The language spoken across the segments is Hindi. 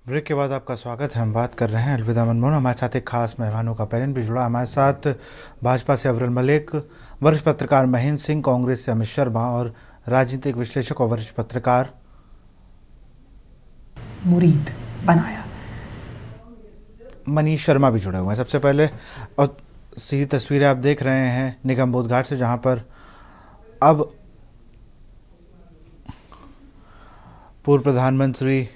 ब्रेक के बाद आपका स्वागत है। हम बात कर रहे हैं अलविदा मनमोहन। हमारे साथ एक खास मेहमानों का पैनल भी जुड़ा। हमारे साथ भाजपा से अव्वल मलिक, वरिष्ठ पत्रकार महेंद्र सिंह, कांग्रेस से अमित शर्मा और राजनीतिक विश्लेषक और वरिष्ठ पत्रकार मुरीद बनाया मनीष शर्मा भी जुड़े हुए हैं। सबसे पहले और सीधी तस्वीरें आप देख रहे हैं निगम बोध घाट से, जहां पर अब पूर्व प्रधानमंत्री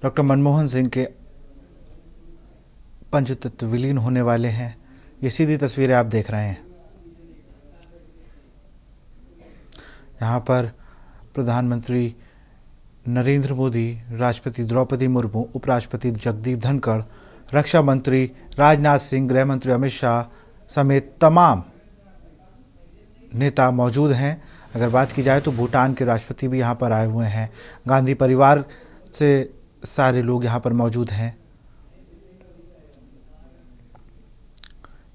डॉक्टर मनमोहन सिंह के पंचतत्व विलीन होने वाले हैं। ये सीधी तस्वीरें आप देख रहे हैं। यहाँ पर प्रधानमंत्री नरेंद्र मोदी, राष्ट्रपति द्रौपदी मुर्मू, उपराष्ट्रपति जगदीप धनखड़, रक्षा मंत्री राजनाथ सिंह, गृह मंत्री अमित शाह समेत तमाम नेता मौजूद हैं। अगर बात की जाए तो भूटान के राष्ट्रपति भी यहाँ पर आए हुए हैं। गांधी परिवार से सारे लोग यहाँ पर मौजूद हैं।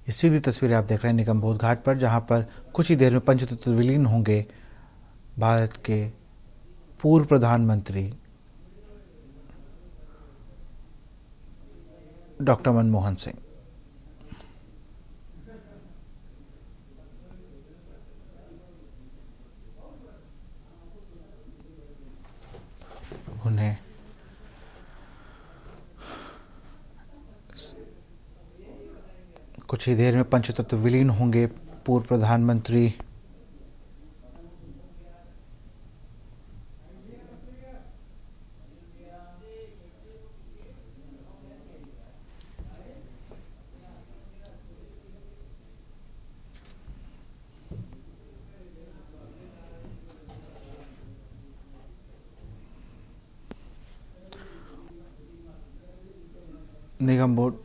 ये सीधी तस्वीरें आप देख रहे हैं निगम बोध घाट पर, जहाँ पर कुछ ही देर में पंचतत्व विलीन होंगे भारत के पूर्व प्रधानमंत्री डॉक्टर मनमोहन सिंह। उन्हें कुछ ही देर में पंचतत्व विलीन होंगे पूर्व प्रधानमंत्री निगम बोर्ड।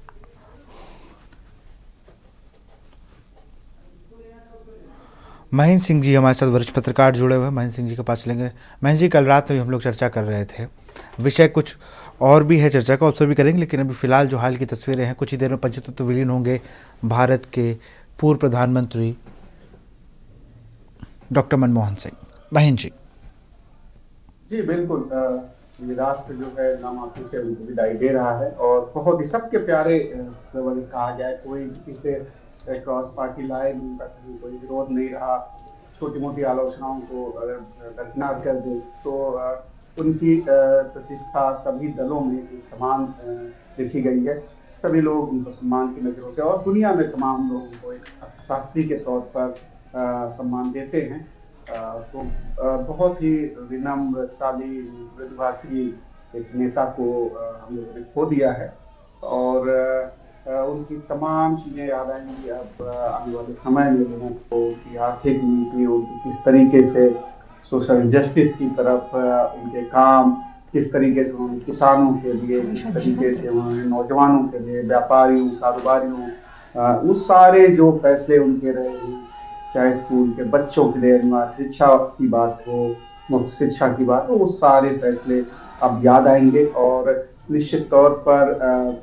महेंद्र सिंह जी हमारे साथ वरिष्ठ पत्रकार जुड़े हुए हैं। महेंद्र सिंह जी के पास चलेंगे। महेंद्र जी, कल रात में हम लोग चर्चा कर रहे थे, विषय कुछ और भी है चर्चा का, उससे भी करेंगे, लेकिन अभी फिलहाल जो हाल की तस्वीरें हैं, कुछ ही देर में पंचतत्व विलीन होंगे भारत के पूर्व प्रधानमंत्री डॉक्टर मनमोहन सिंह। महेंद्र जी। जी बिल्कुल। ये राष्ट्र जो है नामांकित से उनको विदाई दे रहा है और बहुत ही सबके प्यारे कहा जाए, कोई किसी से क्रॉस पार्टी लाइन उनका कहीं कोई विरोध नहीं रहा। छोटी मोटी आलोचनाओं को अगर दरकिनार कर दे तो उनकी प्रतिष्ठा सभी दलों में एक समान देखी गई है। सभी लोग उनको सम्मान की नजरों से और दुनिया में तमाम लोग उनको एक अर्थशास्त्री के तौर पर सम्मान देते हैं। तो बहुत ही विनम्र, शाली, मृदुभाषी एक नेता को हम लोगों ने खो दिया है और उनकी तमाम चीजें याद आएंगी अब आने वाले समय में। लोगों को उनकी आर्थिक नीति, उनकी किस तरीके से सोशल जस्टिस की तरफ उनके काम, किस तरीके से उन्होंने किसानों के लिए, किस तरीके से उन्होंने नौजवानों के लिए, व्यापारियों, कारोबारियों, उस सारे जो फैसले उनके रहे हैं, चाहे स्कूल के बच्चों के लिए अनिवार्य शिक्षा की बात हो, मुफ्त शिक्षा की बात हो, वो सारे फैसले अब याद आएंगे। और निश्चित तौर पर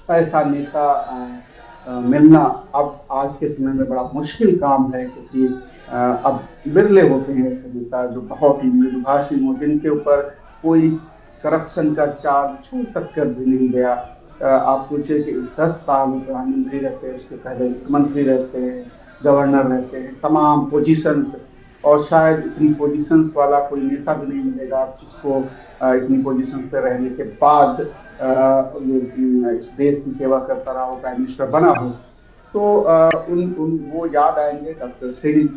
ऐसा नेता मिलना अब आज के समय में बड़ा मुश्किल काम है, क्योंकि अब बिरले होते हैं ऐसे नेता जो बहुत ही मृदुभाषी हो, जिनके ऊपर कोई करप्शन का चार्ज छू तक कर भी नहीं गया। आप सोचिए कि 10 साल प्रधानमंत्री रहते हैं, उसके पहले मुख्यमंत्री रहते हैं, गवर्नर रहते हैं, तमाम पोजीशंस, और शायद इतनी पोजीशंस वाला कोई नेता भी नहीं मिलेगा जिसको इतनी पोजीशंस पे रहने के बाद इस देश की सेवा करता रहा हो, प्राइम मिनिस्टर बना हो। तो वो याद आएंगे डॉक्टर सिंह,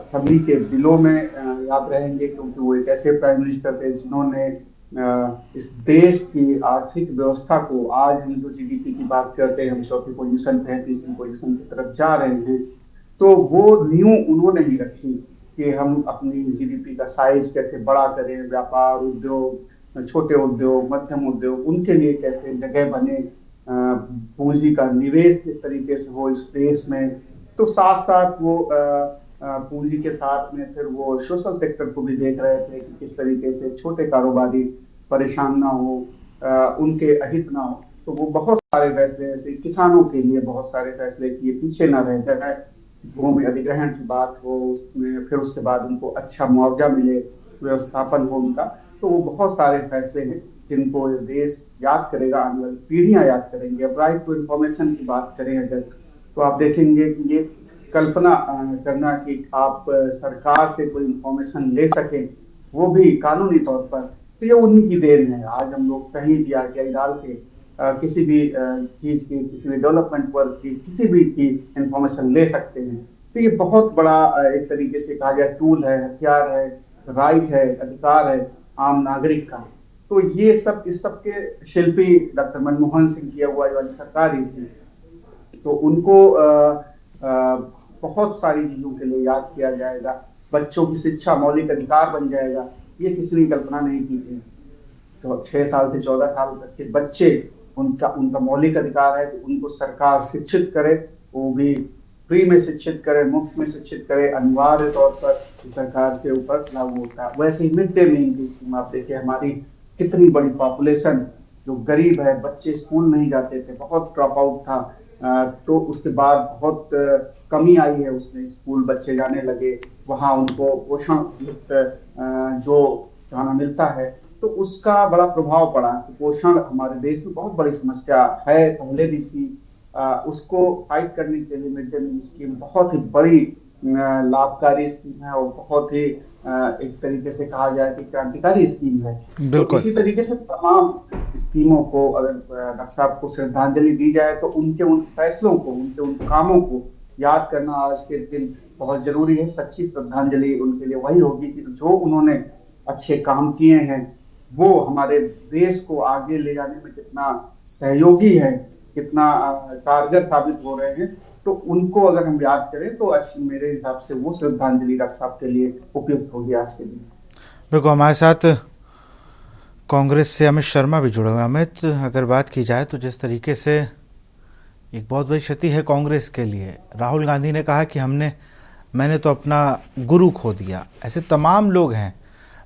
सभी के दिलों में याद रहेंगे, क्योंकि वो एक ऐसे प्राइम मिनिस्टर थे जिन्होंने इस देश की आर्थिक व्यवस्था को, आज हम जो जीडीपी की बात करते हैं, हम चौथी पोजीशन पे हैं, तीसरी पोजीशन की तरफ जा रहे हैं, तो वो नींव उन्होंने ही रखी कि हम अपनी जीडीपी का साइज कैसे बड़ा करें, व्यापार, उद्योग, छोटे उद्योग, मध्यम उद्योग, उनके लिए कैसे जगह बने, पूंजी का निवेश किस तरीके से हो इस देश में। तो साथ साथ वो पूंजी के साथ में फिर वो सोशल सेक्टर को भी देख रहे थे कि किस तरीके से छोटे कारोबारी परेशान ना हो, उनके अहित ना हो। तो वो बहुत सारे फैसले, ऐसे किसानों के लिए बहुत सारे फैसले किए, पीछे ना रह जाए, भूमि अधिग्रहण की बात हो उसमें, फिर उसके बाद उनको अच्छा मुआवजा मिले, व्यवस्थापन हो उनका, तो वो बहुत सारे फैसले हैं जिनको ये देश याद करेगा, आने वाली पीढ़ियां याद करेंगे। अब राइट टू इंफॉर्मेशन की बात करें अगर, तो आप देखेंगे कि ये कल्पना करना कि आप सरकार से कोई इंफॉर्मेशन ले सकें, वो भी कानूनी तौर पर, तो ये उन्हीं की देन है। आज हम लोग कहीं भी आरटीआई डाल के किसी भी चीज की, किसी भी डेवलपमेंट वर्क की, किसी भी की इंफॉर्मेशन ले सकते हैं। तो ये बहुत बड़ा एक तरीके से कहा जाए टूल है, हथियार है, राइट है, अधिकार है आम नागरिक का। तो ये सब, इस सब के शिल्पी डॉक्टर मनमोहन सिंह की अगुवाई वाली सरकार ही थी। तो उनको बहुत सारी चीजों के लिए याद किया जाएगा। बच्चों की शिक्षा मौलिक अधिकार बन जाएगा, ये किसी ने कल्पना नहीं की थी। तो 6 साल से 14 साल तक के बच्चे, उनका उनका मौलिक अधिकार है कि उनको सरकार शिक्षित करे, वो भी फ्री में शिक्षित करे, मुफ्त में शिक्षित करे, अनिवार्य तौर पर सरकार के ऊपर लागू होता है। वैसे ही मिड डे मील की स्कीम आप देखिए, हमारी कितनी बड़ी पॉपुलेशन जो गरीब है, बच्चे स्कूल नहीं जाते थे, बहुत ड्रॉप आउट था, तो उसके बाद बहुत कमी आई है उसमें, स्कूल बच्चे जाने लगे, वहां उनको पोषण युक्त जो खाना मिलता है, तो उसका बड़ा प्रभाव पड़ा। कुपोषण हमारे देश में बहुत बड़ी समस्या है, पहले भी थी। उसको फाइट करने के लिए मिड डे मील स्कीम बहुत ही बड़ी लाभकारी स्कीम है, और बहुत ही एक तरीके से कहा जाए कि क्रांतिकारी स्कीम है। तो इसी तरीके से तमाम स्कीमों को अगर डॉक्टर साहब को श्रद्धांजलि दी जाए, तो उनके उन फैसलों को, उनके उन कामों को याद करना आज के दिन बहुत जरूरी है। सच्ची श्रद्धांजलि उनके लिए वही होगी कि जो उन्होंने अच्छे काम किए हैं, वो हमारे देश को आगे ले जाने में कितना सहयोगी है, कितना कारगर साबित हो रहे हैं। तो उनको अगर हम याद करें तो अच्छी, मेरे हिसाब से वो श्रद्धांजलि डॉक्टर साहब के लिए उपयुक्त होगी आज के दिन। बिल्कुल, हमारे साथ कांग्रेस से अमित शर्मा भी जुड़े हुए हैं। अमित, अगर बात की जाए तो जिस तरीके से एक बहुत बड़ी क्षति है कांग्रेस के लिए, राहुल गांधी ने कहा कि मैंने तो अपना गुरु खो दिया। ऐसे तमाम लोग हैं।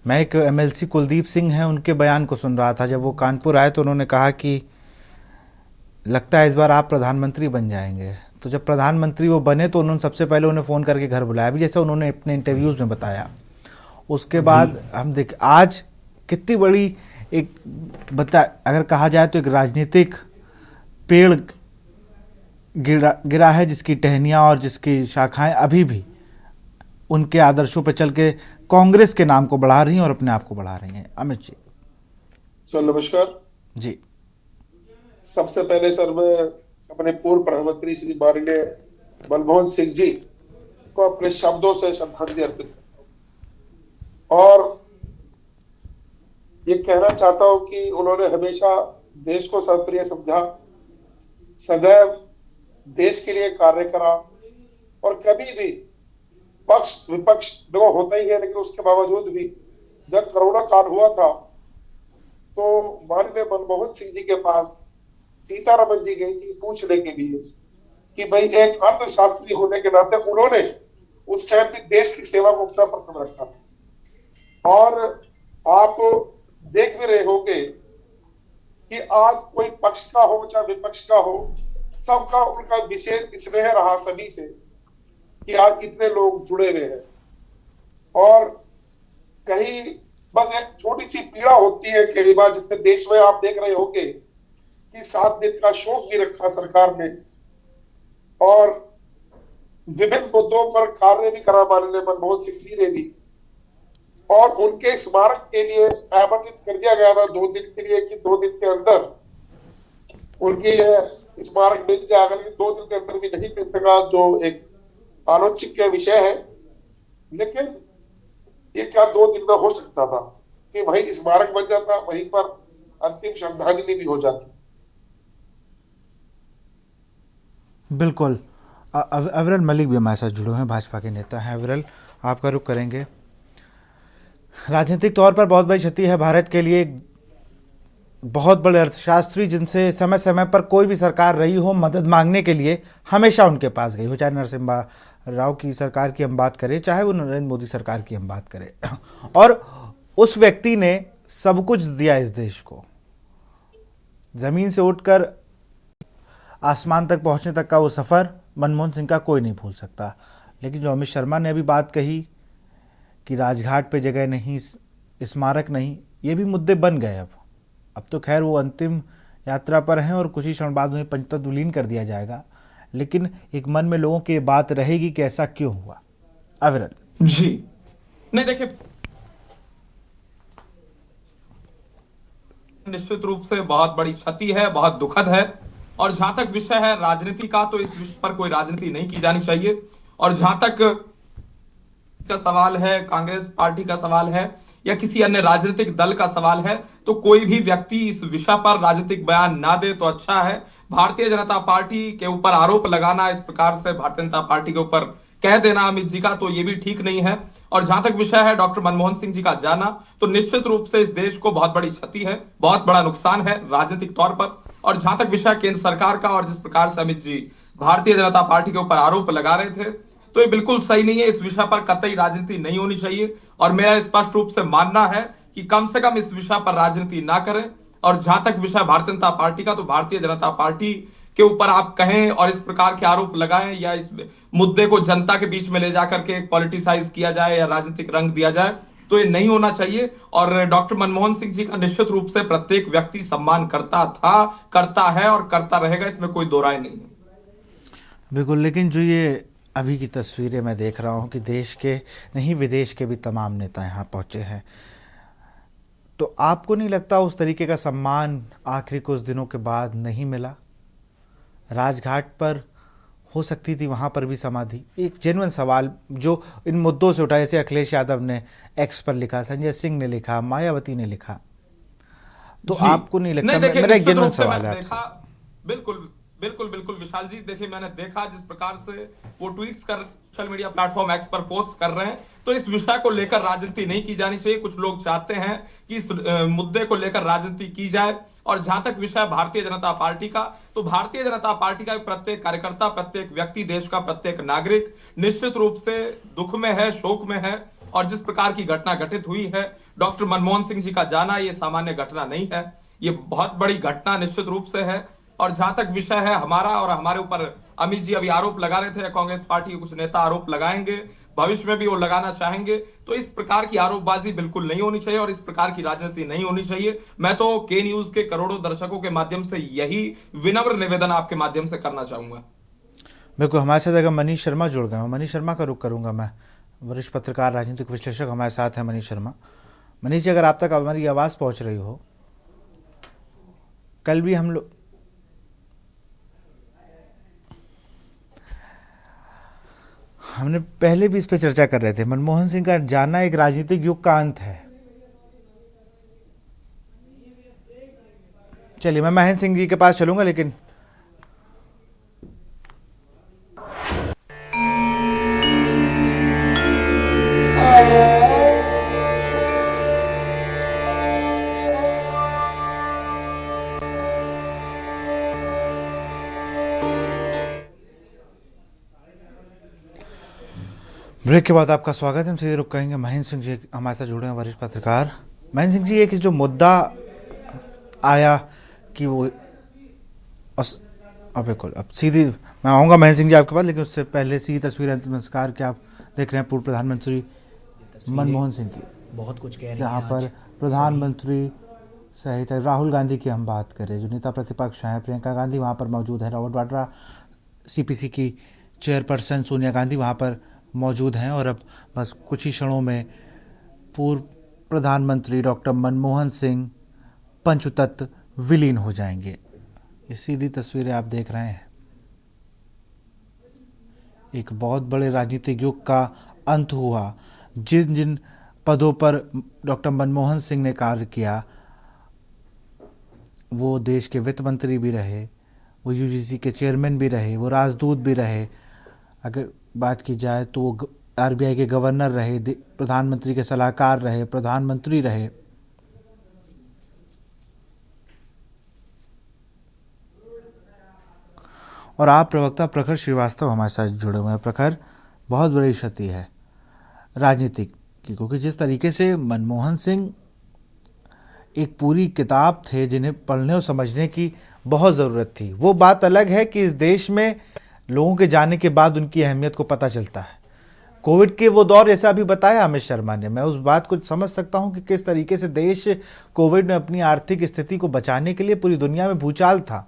मैं एक एमएलसी कुलदीप सिंह हैं, उनके बयान को सुन रहा था। जब वो कानपुर आए तो उन्होंने कहा कि लगता है इस बार आप प्रधानमंत्री बन जाएंगे। तो जब प्रधानमंत्री वो बने तो उन्होंने सबसे पहले उन्हें फ़ोन करके घर बुलाया, भी जैसे उन्होंने अपने इंटरव्यूज़ में बताया। उसके बाद हम देख आज कितनी बड़ी एक अगर कहा जाए तो एक राजनीतिक पेड़ गिरा है, जिसकी टहनियाँ और जिसकी शाखाएं अभी भी उनके आदर्शों पर चल के कांग्रेस के नाम को बढ़ा रही हैं और अपने आप को बढ़ा रही हैं। अमित जी। सर नमस्कार जी। सबसे पहले सर मैं अपने पूर्व प्रधानमंत्री श्री माननीय मनमोहन सिंह जी को अपने शब्दों से श्रद्धांजलि अर्पित करता हूं, और ये कहना चाहता हूं कि उन्होंने हमेशा देश को सर्वप्रिय समझा, सदैव देश के लिए कार्य करा, और कभी भी पक्ष विपक्ष दो होता ही है, लेकिन उसके बावजूद भी जब कोरोना काल हुआ था तो माननीय मनमोहन सिंह जी के पास सीतारमन जी गई थी पूछने के लिए कि भाई एक अर्थशास्त्री होने के नाते उन्होंने उस टाइम भी देश की सेवा को अपना प्रथम रखा था। और आप देख भी रहे होंगे कि आज कोई पक्ष का हो चाहे विपक्ष का हो, सबका उनका विशेष स्नेह रहा सभी से कि आज इतने लोग जुड़े हुए हैं। और कहीं बस एक छोटी सी पीड़ा होती है कई बार, जिससे देश में आप देख रहे होंगे कि 7 दिन का शोक भी रखा सरकार ने, और विभिन्न मुद्दों पर कार्य भी करा माननीय मनमोहन सिंह जी ने भी, और उनके स्मारक के लिए आवंटित कर दिया गया था 2 दिन के लिए कि 2 दिन के अंदर उनकी स्मारक मिल जाए। अगर 2 दिन के अंदर भी नहीं मिल सका, जो एक आलोचक का विषय है, लेकिन ये क्या 2 दिन में हो सकता था कि वही स्मारक बन जाता, वहीं पर अंतिम श्रद्धांजलि भी हो जाती। बिल्कुल। अविरल मलिक भी हमारे साथ जुड़े हैं, भाजपा के नेता हैं। अविरल, आपका रुख करेंगे। राजनीतिक तौर पर बहुत बड़ी क्षति है भारत के लिए। बहुत बड़े अर्थशास्त्री जिनसे समय समय पर कोई भी सरकार रही हो, मदद मांगने के लिए हमेशा उनके पास गई हो, चाहे नरसिम्हा राव की सरकार की हम बात करें, चाहे वो नरेंद्र मोदी सरकार की हम बात करें, और उस व्यक्ति ने सब कुछ दिया इस देश को। ज़मीन से उठकर आसमान तक पहुंचने तक का वो सफ़र मनमोहन सिंह का कोई नहीं भूल सकता। लेकिन जो अमित शर्मा ने अभी बात कही कि राजघाट पे जगह नहीं, स्मारक नहीं, ये भी मुद्दे बन गए। अब तो खैर वो अंतिम यात्रा पर हैं और कुछ ही क्षण बाद उन्हें पंचतत्व विलीन कर दिया जाएगा, लेकिन एक मन में लोगों की बात रहेगी कि ऐसा क्यों हुआ। अविरल जी नहीं, देखिए निश्चित रूप से बहुत बड़ी क्षति है, बहुत दुखद है। और जहां तक विषय है राजनीति का, तो इस विषय पर कोई राजनीति नहीं की जानी चाहिए। और जहां तक का सवाल है, कांग्रेस पार्टी का सवाल है या किसी अन्य राजनीतिक दल का सवाल है, तो कोई भी व्यक्ति इस विषय पर राजनीतिक बयान ना दे तो अच्छा है। भारतीय जनता पार्टी के ऊपर आरोप लगाना, इस प्रकार से भारतीय जनता पार्टी के ऊपर कह देना अमित जी का, तो ये भी ठीक नहीं है। और जहां तक विषय है डॉक्टर मनमोहन सिंह जी का जाना, तो निश्चित रूप से इस देश को बहुत बड़ी क्षति है, बहुत बड़ा नुकसान है राजनीतिक तौर पर। और जहां तक विषय केंद्र सरकार का, और जिस प्रकार से अमित जी भारतीय जनता पार्टी के ऊपर आरोप लगा रहे थे, तो ये बिल्कुल सही नहीं है। इस विषय पर कतई राजनीति नहीं होनी चाहिए और मेरा स्पष्ट रूप से मानना है कि कम से कम इस विषय पर राजनीति ना करें। और जहां तक विषय भारतीय जनता पार्टी का, तो भारतीय जनता पार्टी के ऊपर आप कहें और इस प्रकार के आरोप लगाएं या इस मुद्दे को जनता के बीच में ले जाकर के पॉलिटिसाइज किया जाए या राजनीतिक रंग दिया जाए, तो ये नहीं होना चाहिए। और डॉक्टर मनमोहन सिंह जी का निश्चित रूप से प्रत्येक व्यक्ति सम्मान करता था, करता है और करता रहेगा, इसमें कोई दो राय नहीं है। बिल्कुल, लेकिन जो ये अभी की तस्वीरें मैं देख रहा हूँ कि देश के नहीं विदेश के भी तमाम नेता यहाँ पहुँचे हैं, तो आपको नहीं लगता उस तरीके का सम्मान आखिरी कुछ दिनों के बाद नहीं मिला? राजघाट पर हो सकती थी वहाँ पर भी समाधि। एक जेन्युइन सवाल जो इन मुद्दों से उठा, जैसे अखिलेश यादव ने एक्स पर लिखा, संजय सिंह ने लिखा, मायावती ने लिखा, तो आपको नहीं लगता? देखिए, मेरा एक निश्चित जेन्युइन रूप से सवाल है मैंने आपसे। देखा, बिल्कुल बिल्कुल बिल्कुल विशाल जी, देखिए मैंने देखा जिस प्रकार से वो ट्वीट्स कर सोशल मीडिया प्लेटफॉर्म एक्स पर पोस्ट कर रहे हैं, तो इस विषय को लेकर राजनीति नहीं की जानी चाहिए। कुछ लोग चाहते हैं कि इस मुद्दे को लेकर राजनीति की जाए। और जहां तक विषय भारतीय जनता पार्टी का, तो भारतीय जनता पार्टी का प्रत्येक कार्यकर्ता, प्रत्येक व्यक्ति, देश का प्रत्येक नागरिक निश्चित रूप से दुख में है, शोक में है। और जिस प्रकार की घटना घटित हुई है, डॉक्टर मनमोहन सिंह जी का जाना, ये सामान्य घटना नहीं है, ये बहुत बड़ी घटना निश्चित रूप से है। और जहां तक विषय है हमारा, और हमारे ऊपर अमित जी अभी आरोप लगा रहे थे, कांग्रेस पार्टी के कुछ नेता आरोप लगाएंगे, भविष्य में भी वो लगाना चाहेंगे, तो इस प्रकार की आरोपबाजी बिल्कुल नहीं होनी चाहिए और इस प्रकार की राजनीति नहीं होनी चाहिए। मैं तो के न्यूज के करोड़ों दर्शकों के माध्यम से यही विनम्र निवेदन आपके माध्यम से करना चाहूंगा। बिल्कुल, हमारे साथ अगर मनीष शर्मा जुड़ गए, मनीष शर्मा का रुख करूंगा मैं, वरिष्ठ पत्रकार, राजनीतिक विश्लेषक हमारे साथ हैं मनीष शर्मा। मनीष जी, अगर आप तक हमारी आवाज़ पहुंच रही हो, कल भी हमने पहले भी इस पे चर्चा कर रहे थे, मनमोहन सिंह का जाना एक राजनीतिक युग का अंत है। चलिए, मैं महेंद्र सिंह जी के पास चलूंगा, लेकिन ब्रेक के बाद आपका स्वागत है। हम सीधे रुक कहेंगे, महेंद्र सिंह जी हमारे साथ जुड़े हैं, वरिष्ठ पत्रकार। महेंद्र सिंह जी, एक जो मुद्दा आया कि वो बिल्कुल, अब सीधी मैं आऊँगा महेंद्र सिंह जी आपके पास, लेकिन उससे पहले सीधी तस्वीर अंतिम संस्कार के आप देख रहे हैं पूर्व प्रधानमंत्री मनमोहन सिंह की, बहुत कुछ कह रही हैं। यहाँ पर प्रधानमंत्री सहित राहुल गांधी की हम बात करें, जो नेता प्रतिपक्ष हैं, प्रियंका गांधी वहाँ पर मौजूद है, रॉबर्ट वाड्रा सीपीसी की चेयरपर्सन सोनिया गांधी वहाँ पर मौजूद हैं, और अब बस कुछ ही क्षणों में पूर्व प्रधानमंत्री डॉक्टर मनमोहन सिंह पंचतत्व विलीन हो जाएंगे। ये सीधी तस्वीरें आप देख रहे हैं। एक बहुत बड़े राजनीतिक युग का अंत हुआ। जिन जिन पदों पर डॉक्टर मनमोहन सिंह ने कार्य किया, वो देश के वित्त मंत्री भी रहे, वो यूजीसी के चेयरमैन भी रहे, वो राजदूत भी रहे, अगर बात की जाए तो वो आरबीआई के गवर्नर रहे, प्रधानमंत्री के सलाहकार रहे, प्रधानमंत्री रहे। और आप प्रवक्ता प्रखर श्रीवास्तव हमारे साथ जुड़े हुए हैं। प्रखर, बहुत बड़ी क्षति है राजनीतिक की, क्योंकि जिस तरीके से मनमोहन सिंह एक पूरी किताब थे जिन्हें पढ़ने और समझने की बहुत ज़रूरत थी। वो बात अलग है कि इस देश में लोगों के जाने के बाद उनकी अहमियत को पता चलता है। कोविड के वो दौर जैसा अभी बताया अमित शर्मा ने, मैं उस बात को समझ सकता हूं कि किस तरीके से देश कोविड में अपनी आर्थिक स्थिति को बचाने के लिए पूरी दुनिया में भूचाल था।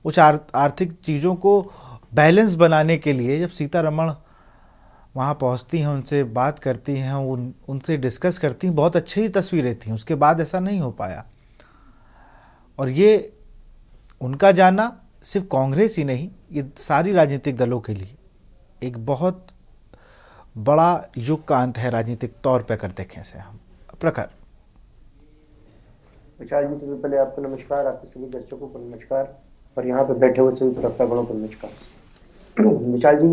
उस आर्थिक चीज़ों को बैलेंस बनाने के लिए जब सीतारमण वहाँ पहुँचती हैं, उनसे बात करती हैं, उनसे डिस्कस करती हैं, बहुत अच्छी तस्वीरें थी। उसके बाद ऐसा नहीं हो पाया। और ये उनका जाना सिर्फ कांग्रेस ही नहीं, ये सारी राजनीतिक दलों के लिए एक बहुत बड़ा युग का अंत है राजनीतिक तौर पर अगर देखें से हम। प्रखर। विशाल जी, सबसे पहले आपको नमस्कार, आपके सभी दर्शकों को नमस्कार और यहाँ पर बैठे हुए सभी श्रोतागणों को नमस्कार। विशाल जी,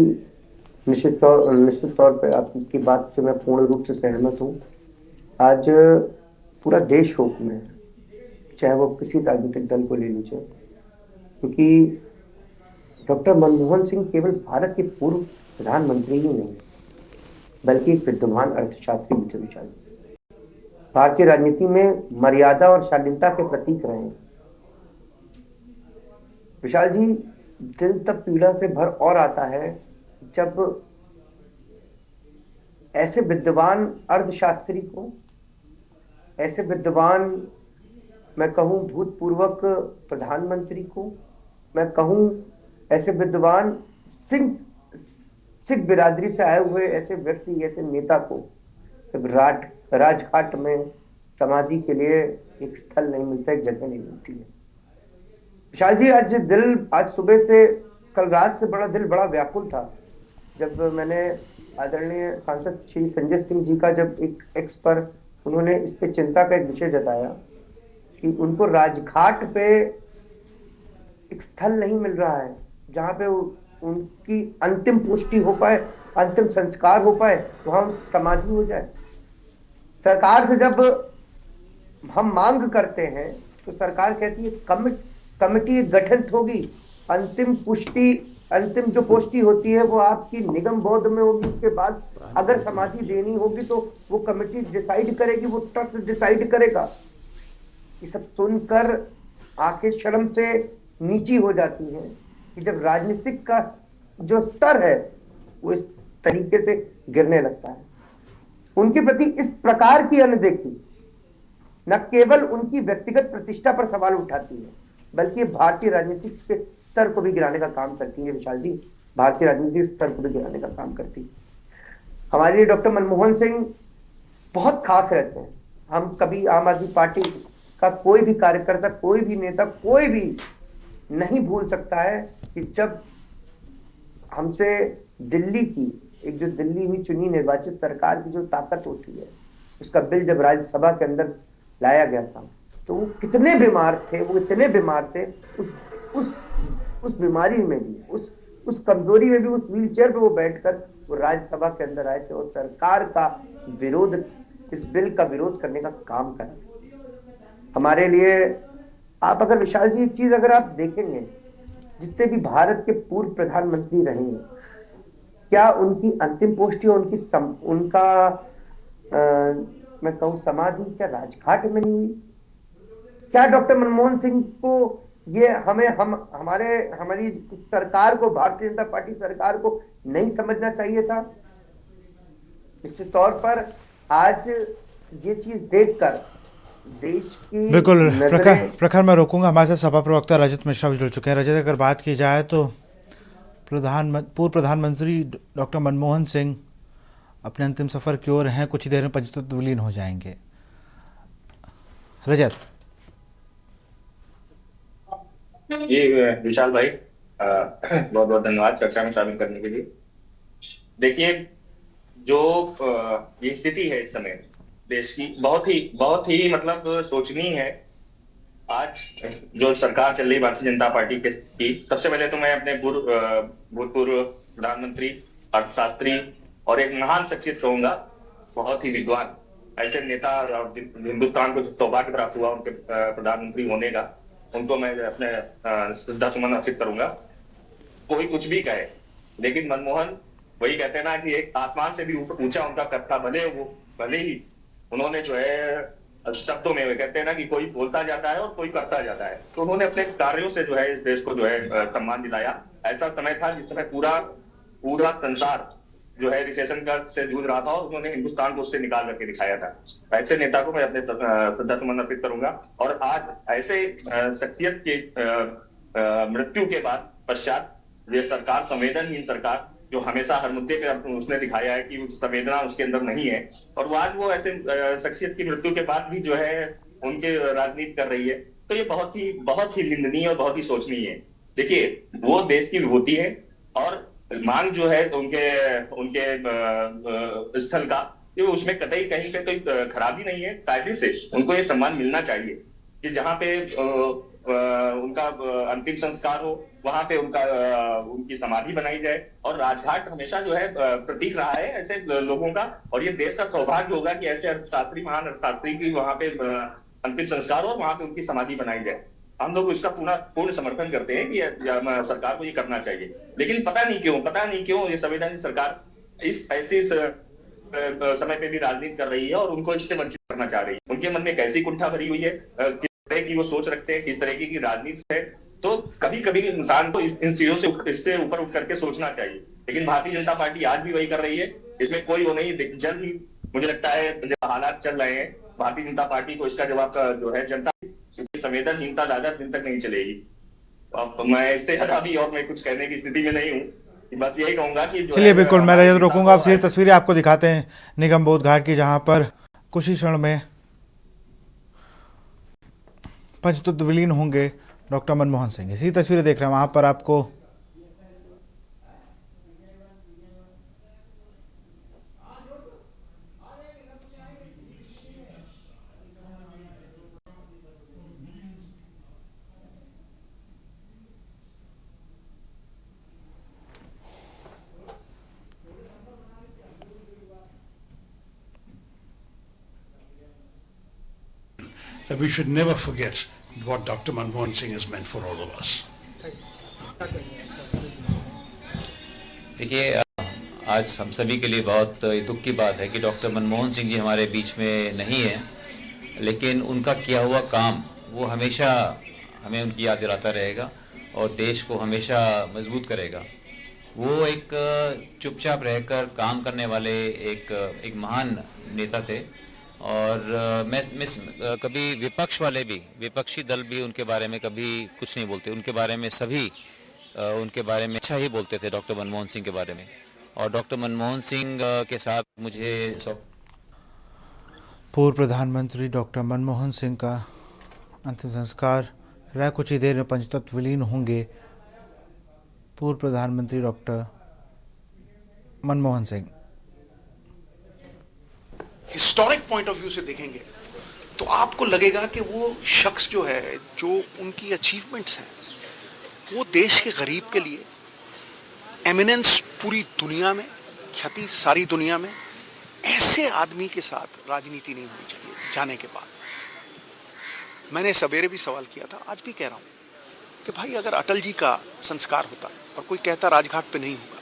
निश्चित तौर पर आपकी बात से मैं पूर्ण रूप से सहमत हूँ। आज पूरा देश शोक में है, चाहे वो किसी राजनीतिक दल को ले लीजिए, क्योंकि डॉक्टर मनमोहन सिंह केवल भारत के पूर्व प्रधानमंत्री ही नहीं बल्कि एक विद्वान अर्थशास्त्री भी थे। विशाल जी भारतीय राजनीति में मर्यादा और शालीनता के प्रतीक रहे हैं। विशाल जी, दिल तब पीड़ा से भर और आता है जब ऐसे विद्वान अर्थशास्त्री को, ऐसे विद्वान मैं कहूं भूतपूर्वक प्रधानमंत्री को, मैं कहूं ऐसे विद्वान सिख बिरादरी से आए हुए ऐसे व्यक्ति, ऐसे नेता को जब राजघाट में समाधि के लिए एक स्थल नहीं मिलता, एक जगह नहीं मिलती है। विशाल जी, आज सुबह से, कल रात से दिल बड़ा व्याकुल था जब मैंने आदरणीय सांसद श्री संजय सिंह जी का जब एक एक्स पर उन्होंने इस पे चिंता का एक विषय जताया कि उनको राजघाट पे एक स्थल नहीं मिल रहा है जहां पे उनकी अंतिम पुष्टि हो पाए, अंतिम संस्कार हो पाए, वहां समाधि हो जाए। सरकार से जब हम मांग करते हैं तो सरकार कहती है कमिटी गठित होगी, अंतिम जो पुष्टि होती है वो आपकी निगम बोर्ड में होगी, उसके बाद अगर समाधि देनी होगी तो वो कमिटी डिसाइड करेगी, वो ट्रस्ट डिसाइड करेगा। ये सब सुनकर आंखें शर्म से नीची हो जाती हैं कि जब राजनीतिक का जो स्तर है वो इस तरीके से गिरने लगता है। उनके प्रति इस प्रकार की अनदेखी न केवल उनकी व्यक्तिगत प्रतिष्ठा पर सवाल उठाती है बल्कि भारतीय राजनीतिक के स्तर को भी गिराने का काम करती है। विशाल जी, भारतीय राजनीतिक स्तर को भी गिराने का काम करती है। हमारे लिए डॉक्टर मनमोहन सिंह बहुत खास रहते हैं। हम कभी आम आदमी पार्टी का कोई भी कार्यकर्ता, कोई भी नेता, कोई भी नहीं भूल सकता है कि जब हमसे दिल्ली की एक जो दिल्ली में चुनी निर्वाचित सरकार की जो ताकत होती है, उसका बिल जब राज्यसभा के अंदर लाया गया था तो वो कितने बीमार थे, वो इतने बीमार थे, उस बीमारी में भी, उस कमजोरी में भी, उस व्हील चेयर पे वो बैठकर वो राज्यसभा के अंदर आए थे और सरकार का विरोध, इस बिल का विरोध करने का काम करा। हमारे लिए आप अगर विशाल जी एक चीज अगर आप देखेंगे, जितने भी भारत के पूर्व प्रधानमंत्री रहे हैं, क्या उनकी अंतिम पुष्टि, उनका मैं कहूं समाधि क्या राजघाट में नहीं हुई? क्या डॉक्टर मनमोहन सिंह को ये हमारी सरकार को, भारतीय जनता पार्टी सरकार को नहीं समझना चाहिए था? निश्चित तौर पर आज ये चीज देखकर देश की बिल्कुल प्रखर मैं रोकूंगा। हमारे साथ सपा प्रवक्ता रजत मिश्रा भी जुड़ चुके हैं। रजत, अगर बात की जाए तो पूर्व प्रधानमंत्री डॉक्टर मनमोहन सिंह अपने अंतिम सफर की ओर हैं, कुछ ही देर में पंचतत्व विलीन हो जाएंगे। रजत जी, विशाल भाई बहुत बहुत धन्यवाद चर्चा में शामिल करने के लिए। देखिए, जो ये स्थिति है इस समय देश की, बहुत ही मतलब सोचनीय है। आज जो सरकार चल रही भारतीय जनता पार्टी की, सबसे पहले तो मैं अपने भूतपूर्व प्रधानमंत्री, अर्थशास्त्री और एक महान शख्सियत कहूंगा, बहुत ही विद्वान ऐसे नेता और हिंदुस्तान को सौभाग्य प्राप्त हुआ उनके प्रधानमंत्री होने का, उनको मैं अपने श्रद्धा सुमन अर्पित करूंगा। कोई कुछ भी कहे, लेकिन मनमोहन वही कहते हैं ना कि एक आसमान से भी ऊंचा उनका कद था। भले ही उन्होंने जो है शब्दों में कहते हैं ना कि कोई बोलता जाता है और कोई करता जाता है, तो उन्होंने अपने कार्यों से जो है इस देश को जो है सम्मान दिलाया। ऐसा समय था जिस समय पूरा संसार जो है रिसेशन का से जूझ रहा था और उन्होंने हिंदुस्तान को उससे निकाल करके दिखाया था। ऐसे नेता को मैं अपने श्रद्धासुमन अर्पित करूंगा। और आज ऐसे शख्सियत के मृत्यु के बाद पश्चात ये सरकार, संवेदनहीन सरकार, जो हमेशा हर मुद्दे पे उसने दिखाया है कि संवेदना उसके अंदर नहीं है, और वो आज वो ऐसे शख्सियत की मृत्यु के बाद भी जो है उनके राजनीति कर रही है, तो ये बहुत ही निंदनीय और बहुत ही सोचनीय है। देखिए, वो देश की विभूति है और मांग जो है उनके स्थल का, ये उसमें कतई कहीं पे कोई खराबी नहीं है। कायदे से उनको ये सम्मान मिलना चाहिए कि जहां पे उनका अंतिम संस्कार हो, वहां पे उनकी समाधि बनाई जाए। और राजघाट हमेशा जो है प्रतीक रहा है ऐसे लोगों का, और ये देश का सौभाग्य होगा कि ऐसे अर्थशास्त्री, महान अर्थशास्त्री की वहां पे अंतिम संस्कार हो और वहां पे उनकी समाधि बनाई जाए। हम लोग इसका पूर्ण समर्थन करते हैं कि सरकार को ये करना चाहिए। लेकिन पता नहीं क्यों ये संवैधानिक सरकार इस ऐसे समय पे भी राजनीति कर रही है और उनको इससे वंचित करना चाह रही है। उनके मन में कैसी कुंठा भरी हुई है, किस तरह की वो सोच रखते हैं, किस तरीके की राजनीति है। तो कभी कभी इंसान को इन चीजों से इससे ऊपर उठ करके सोचना चाहिए। लेकिन भारतीय जनता पार्टी आज भी वही कर रही है, इसमें कोई वो नहीं। जल्द ही मुझे लगता है जब हालात चल रहे हैं, भारतीय जनता पार्टी को इसका जवाब जो है जनता की संवेदनहीनता ज्यादा दिन तक नहीं चलेगी। अब मैं इससे ज्यादा भी और मैं कुछ कहने की स्थिति में नहीं हूँ। बस यही कहूंगा कि चलिए बिल्कुल, मैं रजत रोकूंगा आपसे। ये तस्वीरें आपको दिखाते हैं निगम बोध घाट की, जहां पर कुछ ही क्षण में पंचतत्व विलीन होंगे डॉक्टर मनमोहन सिंह। इसी तस्वीरें देख रहे हैं वहां पर आपको that we should never forget what Dr. Manmohan Singh has meant for all of us. देखिए, आज हम सभी के लिए बहुत दुख की बात है कि डॉक्टर मनमोहन सिंह जी हमारे बीच में नहीं है, लेकिन उनका किया हुआ काम वो हमेशा हमें उनकी याद दिलाता रहेगा और देश को हमेशा मजबूत करेगा। वो एक चुपचाप रहकर काम करने वाले एक महान नेता थे। और मैं कभी विपक्षी दल भी उनके बारे में कभी कुछ नहीं बोलते। उनके बारे में सभी उनके बारे में अच्छा ही बोलते थे डॉक्टर मनमोहन सिंह के बारे में। और डॉक्टर मनमोहन सिंह के साथ मुझे पूर्व प्रधानमंत्री डॉक्टर मनमोहन सिंह का अंतिम संस्कार रह कुछ ही देर में पंचतत्व विलीन होंगे पूर्व प्रधानमंत्री doctor Manmohan Singh. Historic point of view से देखेंगे तो आपको लगेगा कि वो शख्स जो है, जो उनकी अचीवमेंट्स हैं, वो देश के गरीब के लिए एमिनेंस पूरी दुनिया में, ख्याति सारी दुनिया में। ऐसे आदमी के साथ राजनीति नहीं होनी चाहिए जाने के बाद। मैंने सवेरे भी सवाल किया था, आज भी कह रहा हूं कि भाई अगर अटल जी का संस्कार होता और कोई कहता राजघाट पे नहीं होगा,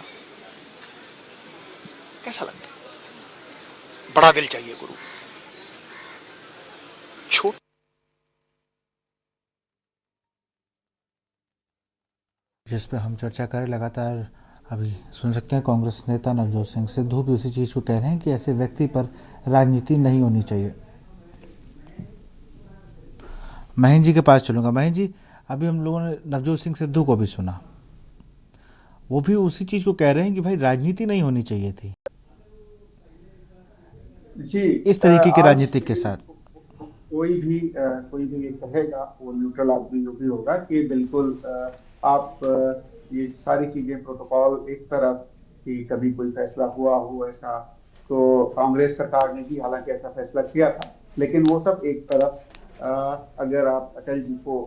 कैसा लगता? बड़ा दिल चाहिए गुरु। छोट जिस पर हम चर्चा करें लगातार अभी सुन सकते हैं कांग्रेस नेता नवजोत सिंह सिद्धू भी उसी चीज़ को कह रहे हैं कि ऐसे व्यक्ति पर राजनीति नहीं होनी चाहिए। महेंद्र जी के पास चलूंगा। महेंद्र जी, अभी हम लोगों ने नवजोत सिंह सिद्धू को भी सुना, वो भी उसी चीज़ को कह रहे हैं कि भाई राजनीति नहीं होनी चाहिए थी जी। इस तरीके की राजनीति के साथ कोई भी कहेगा, वो न्यूट्रल आदमी जो भी होगा, कि बिल्कुल आप ये सारी चीजें प्रोटोकॉल एक तरफ कि कभी कोई फैसला हुआ हो ऐसा, तो कांग्रेस सरकार ने भी हालांकि ऐसा फैसला किया था, लेकिन वो सब एक तरफ। अगर आप अटल जी को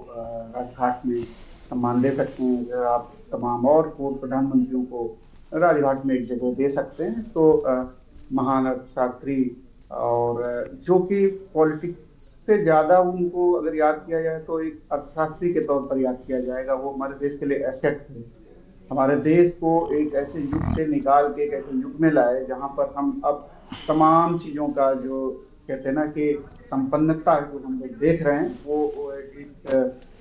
राजघाट में सम्मान दे सकते हैं, अगर आप तमाम और पूर्व प्रधानमंत्रियों को राजघाट में एक जगह दे सकते हैं, तो महान अर्थशास्त्री और जो कि पॉलिटिक्स से ज्यादा उनको अगर याद किया जाए तो एक अर्थशास्त्री के तौर पर याद किया जाएगा। वो हमारे देश के लिए एसेट थे, हमारे देश को एक ऐसे युग से निकाल के एक ऐसे युग में लाए जहां पर हम अब तमाम चीजों का जो कहते हैं ना कि संपन्नता जो हम लोग देख रहे हैं, वो एक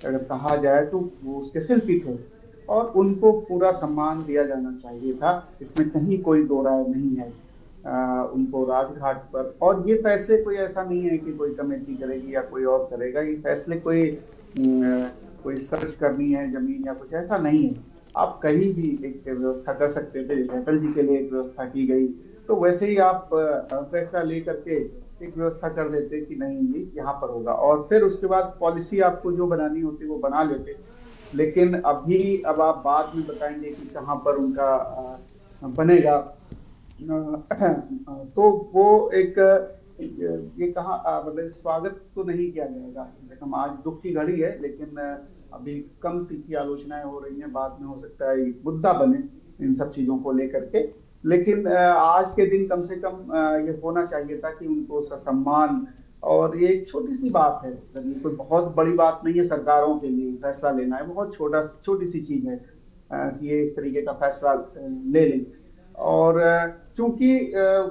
अगर कहा जाए तो वो उसके शिल्पी थे। और उनको पूरा सम्मान दिया जाना चाहिए था। इसमें कहीं कोई दो राय नहीं है। उनको राजघाट पर, और ये फैसले कोई ऐसा नहीं है कि कोई कमेटी करेगी या कोई और करेगा, ये फैसले कोई सर्च करनी है जमीन या कुछ ऐसा नहीं है। आप कहीं भी एक व्यवस्था कर सकते थे, जैसे अटल जी के लिए एक व्यवस्था की गई, तो वैसे ही आप फैसला लेकर के एक व्यवस्था कर देते कि नहीं जी यहाँ पर होगा, और फिर उसके बाद पॉलिसी आपको जो बनानी होती वो बना लेते। लेकिन अब आप बाद में बताएंगे कि कहाँ पर उनका बनेगा, तो वो एक ये कहाँ मतलब स्वागत तो नहीं किया जाएगा। कम से कम आज दुख की घड़ी है, लेकिन अभी कम की आलोचनाएं हो रही हैं, बाद में हो सकता है मुद्दा बने इन सब चीजों को लेकर के। लेकिन आज के दिन कम से कम ये होना चाहिए था कि उनको ससम्मान, और ये एक छोटी सी बात है, ये कोई बहुत बड़ी बात नहीं है सरकारों के लिए फैसला लेना है, बहुत छोटी सी चीज है कि ये इस तरीके का फैसला ले लें। और चूंकि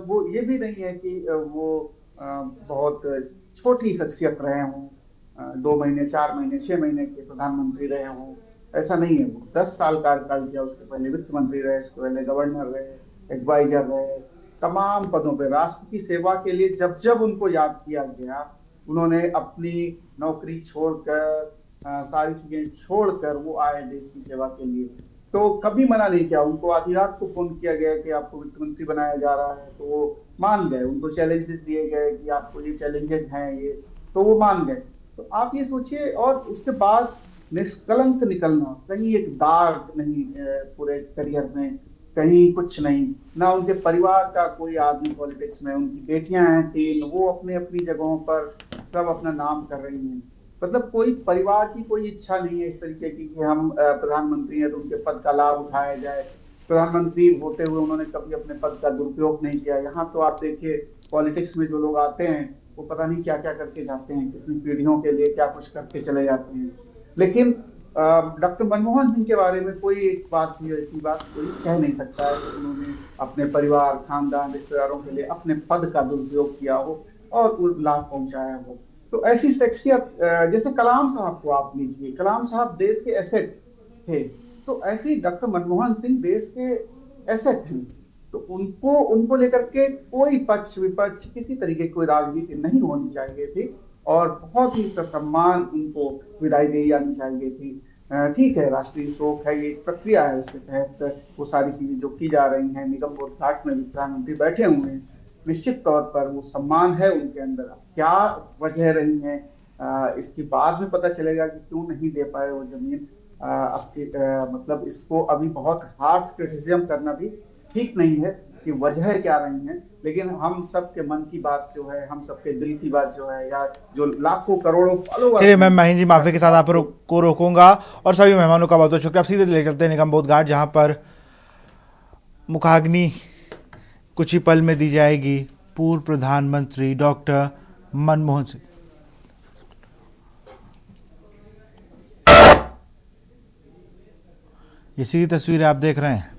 वो ये भी नहीं है कि वो बहुत छोटी शख्सियत रहे हों, 2 महीने 4 महीने 6 महीने के प्रधानमंत्री रहे हों, ऐसा नहीं है। वो 10 साल कार्यकाल किया, उसके पहले वित्त मंत्री रहे, उसके पहले गवर्नर रहे, एडवाइजर रहे, तमाम पदों पे राष्ट्र की सेवा के लिए जब जब उनको याद किया गया, उन्होंने अपनी नौकरी छोड़कर सारी चीजें छोड़कर वो आए देश की सेवा के लिए। तो कभी मना नहीं किया। उनको आधी रात को फोन किया गया कि आपको वित्त मंत्री बनाया जा रहा है, तो वो मान गए। उनको चैलेंजेस दिए गए कि आपको ये चैलेंजेस हैं ये, तो वो मान गए। तो आप ये सोचिए, और उसके बाद निष्कलंक निकलना, कहीं एक दाग नहीं पूरे करियर में, कहीं कुछ नहीं, ना उनके परिवार का कोई आदमी पॉलिटिक्स में, उनकी बेटियां हैं 3, वो अपनी अपनी जगहों पर सब अपना नाम कर रही हैं। मतलब कोई परिवार की कोई इच्छा नहीं है इस तरीके की कि हम प्रधानमंत्री हैं तो उनके पद का लाभ उठाया जाए। प्रधानमंत्री होते हुए उन्होंने कभी अपने पद का दुरुपयोग नहीं किया। यहाँ तो आप देखिए पॉलिटिक्स में जो लोग आते हैं वो पता नहीं क्या क्या करके जाते हैं, कितनी पीढ़ियों के लिए क्या कुछ करके चले जाते हैं। लेकिन डॉक्टर मनमोहन सिंह के बारे में कोई एक बात भी ऐसी बात कोई कह नहीं सकता है कि उन्होंने अपने परिवार, खानदान, रिश्तेदारों के लिए अपने पद का दुरुपयोग किया हो और लाभ पहुंचाया हो। तो ऐसी शख्सियत, जैसे कलाम साहब को आप लीजिए, कलाम साहब देश के एसेट थे, तो ऐसे ही डॉक्टर मनमोहन सिंह देश के एसेट हैं। तो उनको लेकर के कोई पक्ष विपक्ष किसी तरीके की कोई राजनीति नहीं होनी चाहिए थी, और बहुत ही ससम्मान उनको विदाई दी जानी चाहिए थी। ठीक है, राष्ट्रीय शोक है, ये प्रक्रिया है, उसके तहत वो सारी चीजें जो की जा रही हैं, निगम बोर्ड घाट में प्रधानमंत्री बैठे हुए हैं, निश्चित तौर पर वो सम्मान है उनके अंदर। क्या वजह रही है इसकी बाद में पता चलेगा कि क्यों नहीं दे पाए वो जमीन। मतलब इसको अभी बहुत हार्श क्रिटिसिज्म करना भी ठीक नहीं है कि वजह क्या रही है। लेकिन हम सबके मन की बात जो है, हम सबके दिल की बात जो है, या जो लाखों करोड़ों फॉलोअर्स। मैं महीन जी माफी के साथ आप को रोकूंगा और सभी मेहमानों का बहुत बहुत शुक्रिया। आप सीधे ले चलते हैं निगम बोध घाट, जहां पर मुखाग्नि कुछ ही पल में दी जाएगी पूर्व प्रधानमंत्री डॉक्टर मनमोहन सिंह। ये सीधी तस्वीरें आप देख रहे हैं।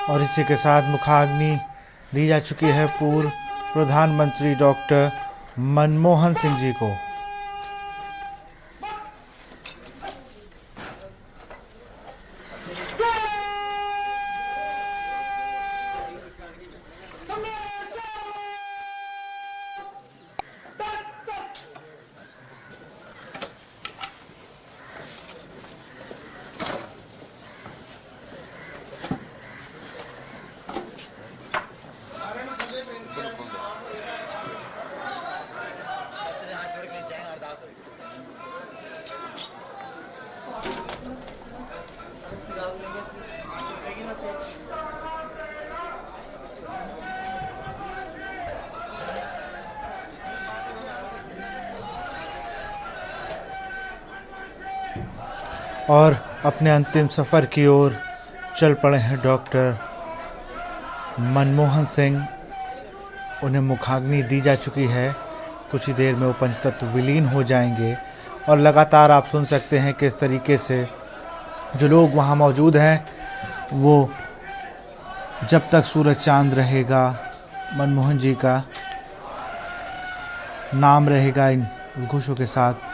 और इसी के साथ मुखाग्नि दी जा चुकी है पूर्व प्रधानमंत्री डॉक्टर मनमोहन सिंह जी को। और अपने अंतिम सफ़र की ओर चल पड़े हैं डॉक्टर मनमोहन सिंह। उन्हें मुखाग्नि दी जा चुकी है। कुछ ही देर में वो पंचतत्व विलीन हो जाएंगे और लगातार आप सुन सकते हैं किस तरीके से जो लोग वहाँ मौजूद हैं वो जब तक सूरज चांद रहेगा मनमोहन जी का नाम रहेगा इन उद्घोषों के साथ।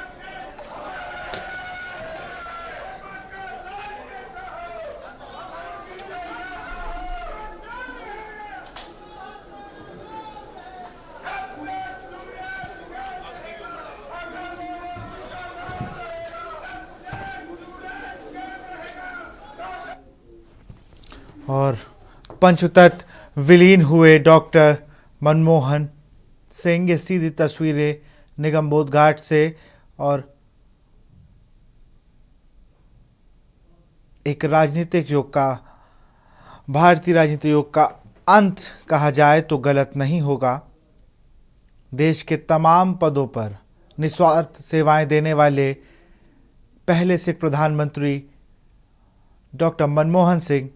और पंचतत्व विलीन हुए डॉक्टर मनमोहन सिंह। ये सीधी तस्वीरें निगमबोध घाट से और एक राजनीतिक युग का, भारतीय राजनीतिक युग का अंत कहा जाए तो गलत नहीं होगा। देश के तमाम पदों पर निस्वार्थ सेवाएं देने वाले पहले सिख प्रधानमंत्री डॉक्टर मनमोहन सिंह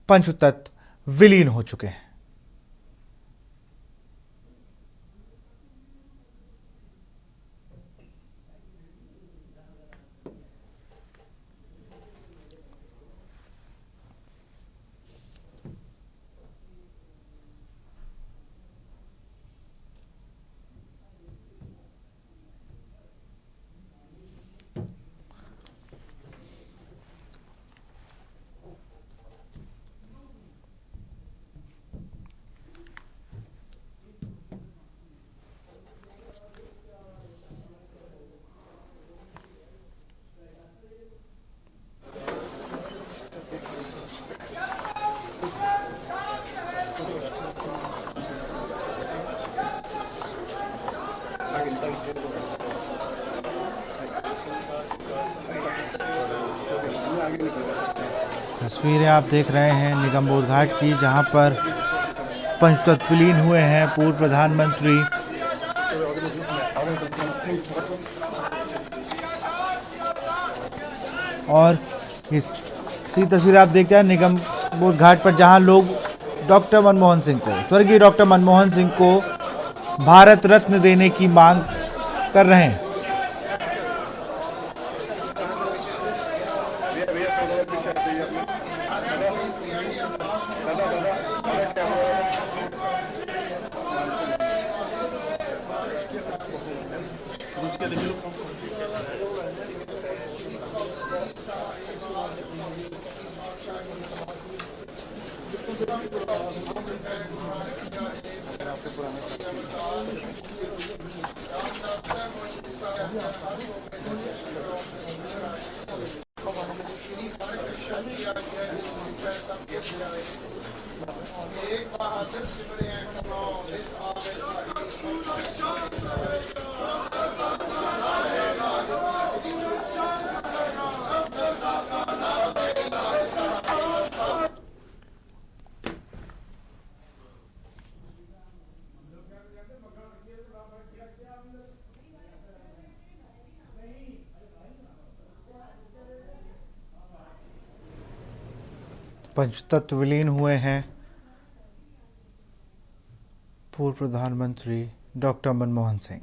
पंचतत्व विलीन हो चुके हैं। तस्वीरें आप देख रहे हैं निगमबोध घाट की, जहां पर पंचतत्व विलीन हुए हैं पूर्व प्रधानमंत्री और इसी तस्वीर आप देखते हैं निगमबोध घाट पर, जहां लोग डॉक्टर मनमोहन सिंह को, स्वर्गीय डॉक्टर मनमोहन सिंह को भारत रत्न देने की मांग कर रहे हैं। पंचतत्व विलीन हुए हैं पूर्व प्रधानमंत्री डॉक्टर मनमोहन सिंह।